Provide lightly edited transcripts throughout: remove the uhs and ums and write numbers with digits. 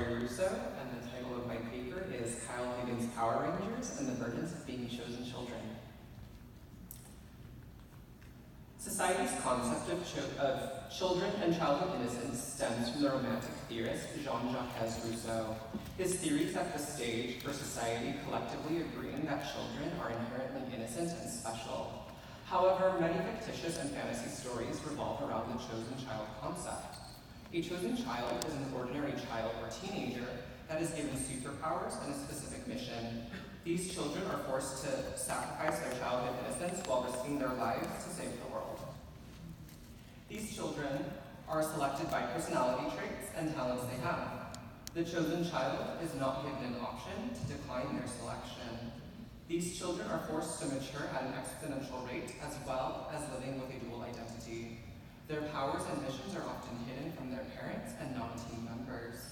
Tory Russo, and the title of my paper is Kyle Higgins Power Rangers and the Burdens of Being Chosen Children. Society's concept of children and childhood innocence stems from the Romantic theorist Jean-Jacques Rousseau. His theory set the stage for society collectively agreeing that children are inherently innocent and special. However, many fictitious and fantasy stories revolve around the chosen child concept. A chosen child is an ordinary child or teenager that is given superpowers and a specific mission. These children are forced to sacrifice their childhood innocence while risking their lives to save the world. These children are selected by personality traits and talents they have. The chosen child is not given an option to decline their selection. These children are forced to mature at an exponential rate as well as living with a dual identity. Their powers and missions are often hidden from their parents and non-team members.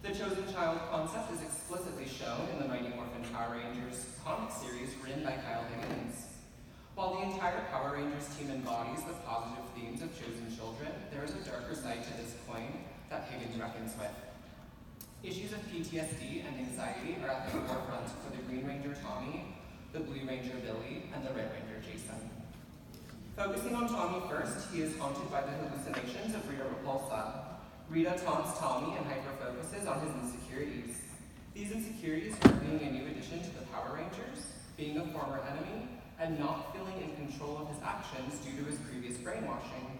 The chosen child concept is explicitly shown in the Mighty Morphin Power Rangers comic series written by Kyle Higgins. While the entire Power Rangers team embodies the positive themes of chosen children, there is a darker side to this coin that Higgins reckons with. Issues of PTSD and anxiety are at the forefront for the Green Ranger Tommy, the Blue Ranger Billy, and the Red Ranger Jason. Focusing on Tommy first, he is haunted by the hallucinations of Rita Repulsa. Rita taunts Tommy and hyper-focuses on his insecurities. These insecurities are being a new addition to the Power Rangers, being a former enemy, and not feeling in control of his actions due to his previous brainwashing.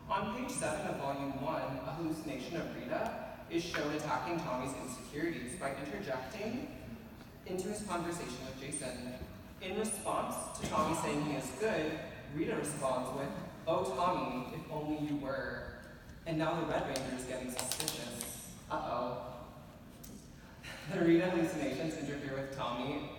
On page 7 of volume 1, a hallucination of Rita is shown attacking Tommy's insecurities by interjecting into his conversation with Jason. In response to Tommy saying he is good, Rita responds with, "Oh Tommy, if only you were." And now the Red Ranger is getting suspicious. Uh-oh. The Rita hallucinations interfere with Tommy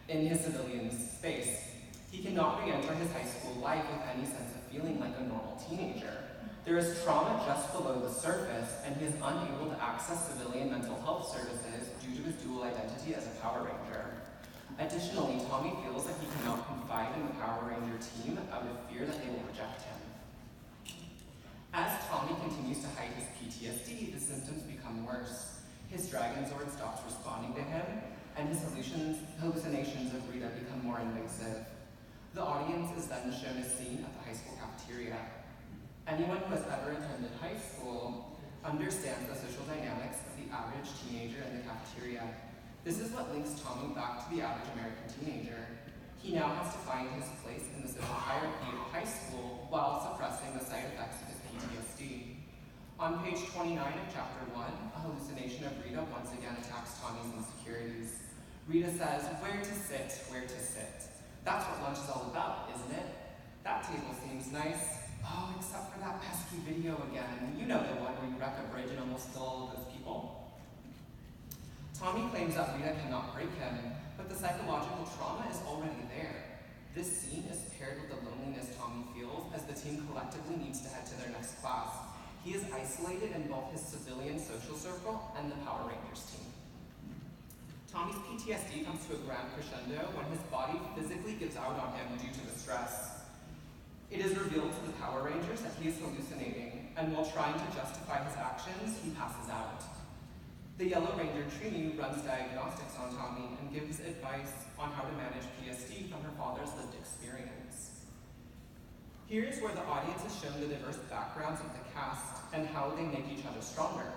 in his civilian space. He cannot re-enter his high school life with any sense of feeling like a normal teenager. There is trauma just below the surface, and he is unable to access civilian mental health services due to his dual identity as a Power Ranger. Additionally, Tommy feels that he cannot confide in the Power Ranger team out of fear that they will reject him. As Tommy continues to hide his PTSD, the symptoms become worse. His Dragon Zord stops responding to him, and his hallucinations of Rita become more invasive. The audience is then shown a scene at the high school cafeteria. Anyone who has ever attended high school understands the social dynamics of the average teenager in the cafeteria. This is what links Tommy back to the average American teenager. He now has to find his place in the social hierarchy of high school while suppressing the side effects of his PTSD. On page 29 of chapter 1, a hallucination of Rita once again attacks Tommy's insecurities. Rita says, "Where to sit, where to sit. That's what lunch is all about, isn't it? That table seems nice. Oh, except for that pesky video again. You know the one where you wreck a bridge and almost kill all of those people." Tommy claims that Rita cannot break him, but the psychological trauma is already there. This scene is paired with the loneliness Tommy feels as the team collectively needs to head to their next class. He is isolated in both his civilian social circle and the Power Rangers team. Tommy's PTSD comes to a grand crescendo when his body physically gives out on him due to the stress. It is revealed to the Power Rangers that he is hallucinating, and while trying to justify his actions, he passes out. The Yellow Ranger Trini runs diagnostics on Tommy and gives advice on how to manage PSD from her father's lived experience. Here is where the audience is shown the diverse backgrounds of the cast and how they make each other stronger.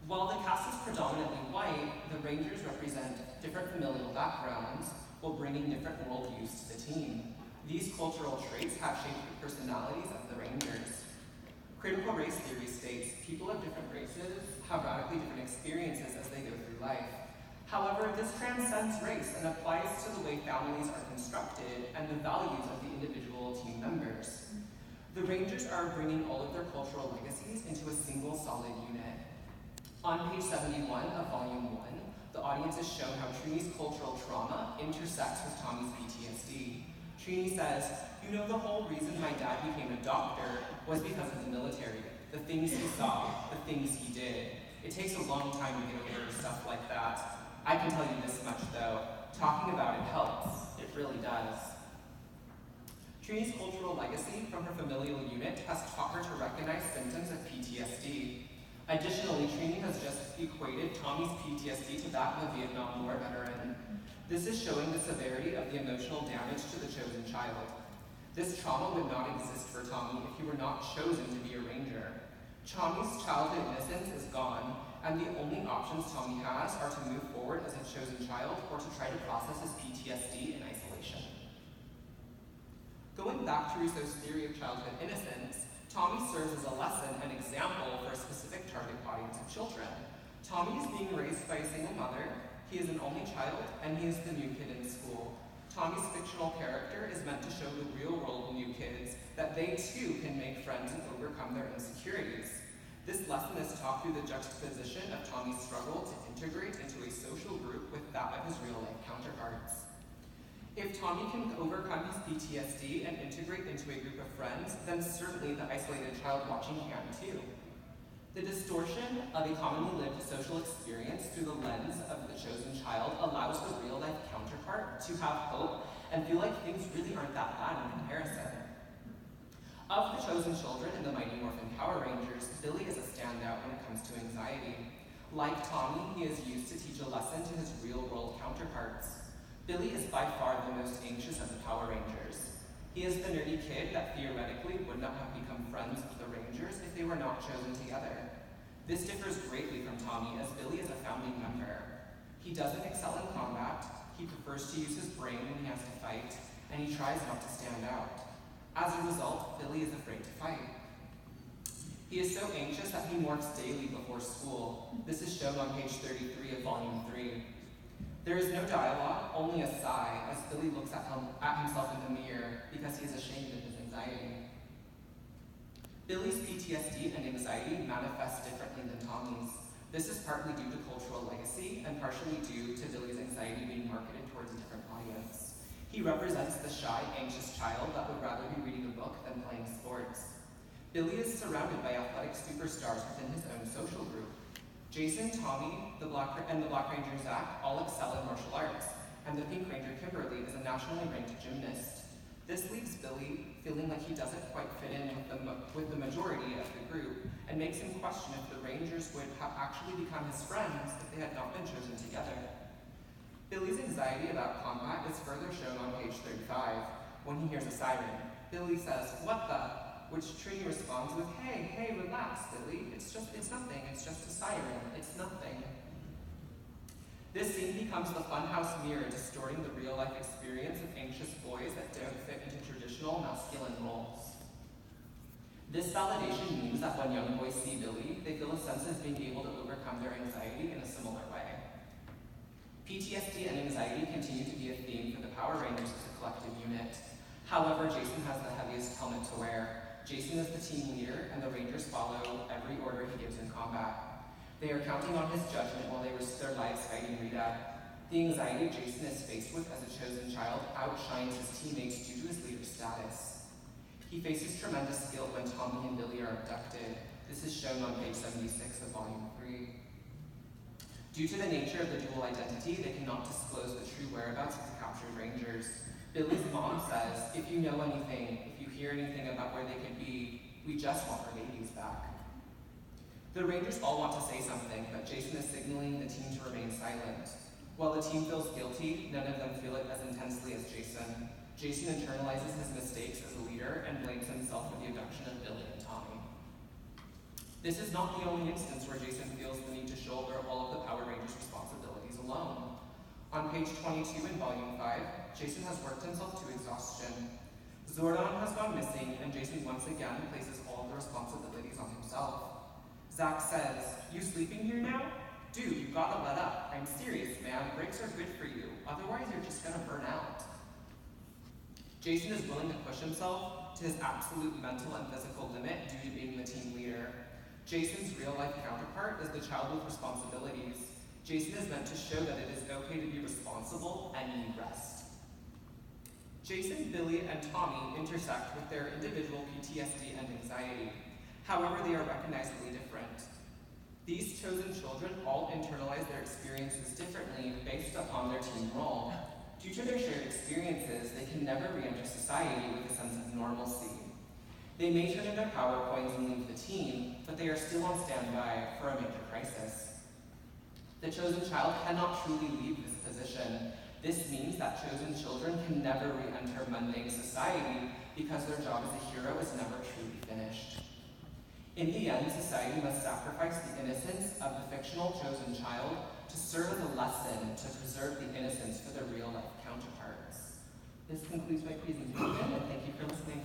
While the cast is predominantly white, the Rangers represent different familial backgrounds while bringing different worldviews to the team. These cultural traits have shaped the personalities of the Rangers. Critical race theory states people of different races have radically different experiences as they go through life. However, this transcends race and applies to the way families are constructed and the values of the individual team members. The Rangers are bringing all of their cultural legacies into a single solid unit. On page 71 of volume 1, the audience is shown how Trini's cultural trauma intersects with Tommy's PTSD. Trini says, "You know, the whole reason my dad became a doctor was because of the military, the things he saw, the things he did. It takes a long time to get over stuff like that. I can tell you this much though, talking about it helps. It really does." Trini's cultural legacy from her familial unit has taught her to recognize symptoms of PTSD. Additionally, Trini has just equated Tommy's PTSD to that of a Vietnam War veteran. This is showing the severity of the emotional damage to the chosen child. This trauma would not exist for Tommy if he were not chosen to be a ranger. Tommy's childhood innocence is gone, and the only options Tommy has are to move forward as a chosen child or to try to process his PTSD in isolation. Going back to Russo's theory of childhood innocence, Tommy serves as a lesson and example for a specific target audience of children. Tommy is being raised by a single mother, he is an only child, and he is the new kid in school. Tommy's fictional character is meant to show the real world new kids that they too can make friends and overcome their insecurities. This lesson is taught through the juxtaposition of Tommy's struggle to integrate into a social group with that of his real-life counterparts. If Tommy can overcome his PTSD and integrate into a group of friends, then certainly the isolated child watching can too. The distortion of a commonly lived social experience through the lens of the chosen child allows the real-life counterpart to have hope and feel like things really aren't that bad in comparison. Of the chosen children in the Mighty Morphin Power Rangers, Billy is a standout when it comes to anxiety. Like Tommy, he is used to teach a lesson to his real-world counterparts. Billy is by far the most anxious of the Power Rangers. He is the nerdy kid that theoretically would not have become friends with the Rangers if they were not chosen together. This differs greatly from Tommy, as Billy is a founding member. He doesn't excel in combat, he prefers to use his brain when he has to fight, and he tries not to stand out. As a result, Billy is afraid to fight. He is so anxious that he morphs daily before school. This is shown on page 33 of volume 3. There is no dialogue, only a sigh, as Billy looks at himself in the mirror because he is ashamed of his anxiety. Billy's PTSD and anxiety manifest differently than Tommy's. This is partly due to cultural legacy and partially due to Billy's anxiety being marketed towards a different audience. He represents the shy, anxious child that would rather be reading a book than playing sports. Billy is surrounded by athletic superstars within his own social group. Jason, Tommy, and the Black Ranger Zach all excel in martial arts, and the Pink Ranger Kimberly is a nationally ranked gymnast. This leaves Billy feeling like he doesn't quite fit in with the majority of the group, and makes him question if the Rangers would have actually become his friends if they had not been chosen together. Billy's anxiety about combat is further shown on page 35, when he hears a siren. Billy says, "What the?" Which Trini responds with, hey, relax, Billy. It's nothing, it's just a siren, it's nothing. This scene becomes the funhouse mirror distorting the real-life experience of anxious boys that don't fit into traditional masculine roles. This validation means that when young boys see Billy, they feel a sense of being able to overcome their anxiety in a similar way. PTSD and anxiety continue to be a theme for the Power Rangers as a collective unit. However, Jason has the heaviest helmet to wear. Jason is the team leader, and the Rangers follow every order he gives in combat. They are counting on his judgment while they risk their lives fighting Rita. The anxiety Jason is faced with as a chosen child outshines his teammates due to his leader status. He faces tremendous guilt when Tommy and Billy are abducted. This is shown on page 76 of volume 3. Due to the nature of the dual identity, they cannot disclose the true whereabouts of the captured Rangers. Billy's mom says, "If you know anything, if you hear anything about where they could be, we just want our babies back." The Rangers all want to say something, but Jason is signaling the team to remain silent. While the team feels guilty, none of them feel it as intensely as Jason. Jason internalizes his mistakes as a leader and blames himself for the abduction of Billy and Tommy. This is not the only instance where Jason feels the need to shoulder all of the Power Rangers' responsibilities alone. On page 22 in volume 5, Jason has worked himself to exhaustion. Zordon has gone missing, and Jason once again places all of the responsibilities on himself. Zach says, "You sleeping here now? Dude, you gotta let up. I'm serious, man. Breaks are good for you. Otherwise, you're just gonna burn out." Jason is willing to push himself to his absolute mental and physical limit due to being the team leader. Jason's real-life counterpart is the child with responsibilities. Jason is meant to show that it is okay to be responsible and need rest. Jason, Billy, and Tommy intersect with their individual PTSD and anxiety. However, they are recognizably different. These chosen children all internalize their experiences differently based upon their team role. Due to their shared experiences, they can never re-enter society with a sense of normalcy. They may turn in their power coins and leave the team, but they are still on standby for a major crisis. The chosen child cannot truly leave this position. This means that chosen children can never re-enter mundane society because their job as a hero is never truly finished. In the end, society must sacrifice the innocence of the fictional chosen child to serve as a lesson to preserve the innocence for their real-life counterparts. This concludes my presentation, and thank you for listening.